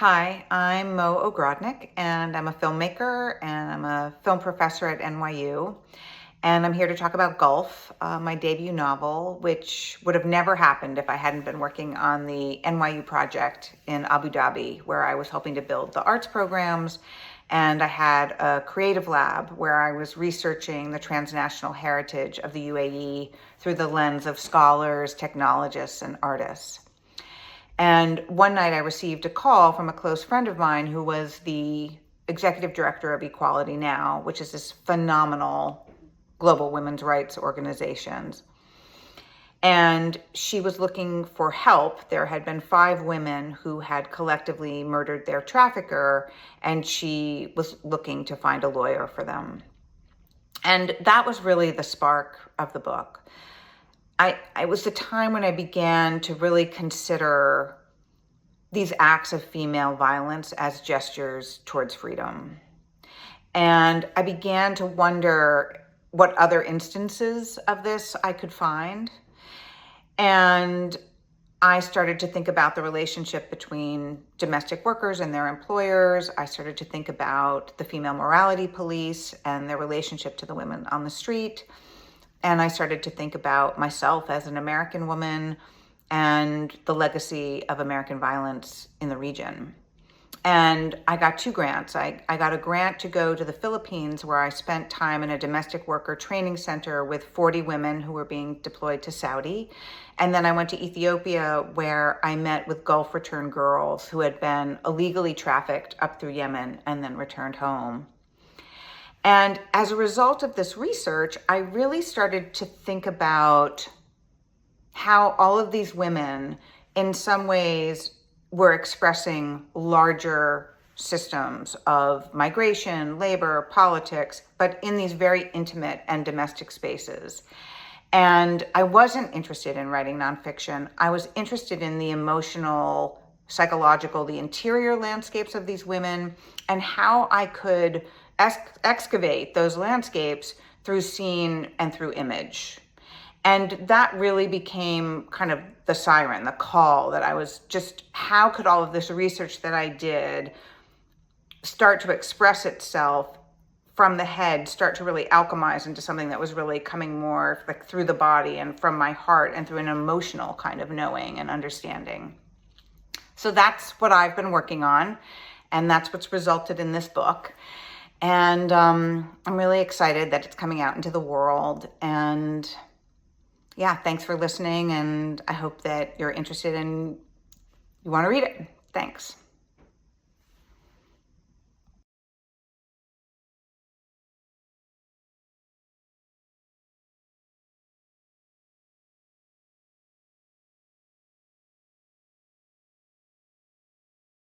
Hi, I'm Mo Ogrodnik, and I'm a filmmaker and I'm a film professor at NYU. And I'm here to talk about Gulf, my debut novel, which would have never happened if I hadn't been working on the NYU project in Abu Dhabi, where I was helping to build the arts programs. And I had a creative lab where I was researching the transnational heritage of the UAE through the lens of scholars, technologists, and artists. And one night I received a call from a close friend of mine who was the executive director of Equality Now, which is this phenomenal global women's rights organization. And she was looking for help. There had been 5 women who had collectively murdered their trafficker, and she was looking to find a lawyer for them. And that was really the spark of the book. It was the time when I began to really consider these acts of female violence as gestures towards freedom. And I began to wonder what other instances of this I could find. And I started to think about the relationship between domestic workers and their employers. I started to think about the female morality police and their relationship to the women on the street. And I started to think about myself as an American woman and the legacy of American violence in the region. And I got 2 grants. I got a grant to go to the Philippines, where I spent time in a domestic worker training center with 40 women who were being deployed to Saudi. And then I went to Ethiopia, where I met with Gulf return girls who had been illegally trafficked up through Yemen and then returned home. And as a result of this research, I really started to think about how all of these women, in some ways, were expressing larger systems of migration, labor, politics, but in these very intimate and domestic spaces. And I wasn't interested in writing nonfiction. I was interested in the emotional, psychological, the interior landscapes of these women, and how I could excavate those landscapes through scene and through image. And that really became kind of the siren, the call that I was just, how could all of this research that I did start to express itself from the head, start to really alchemize into something that was really coming more like through the body and from my heart and through an emotional kind of knowing and understanding. So that's what I've been working on, and that's what's resulted in this book. And I'm really excited that it's coming out into the world. And yeah, thanks for listening. And I hope that you're interested and you want to read it. Thanks.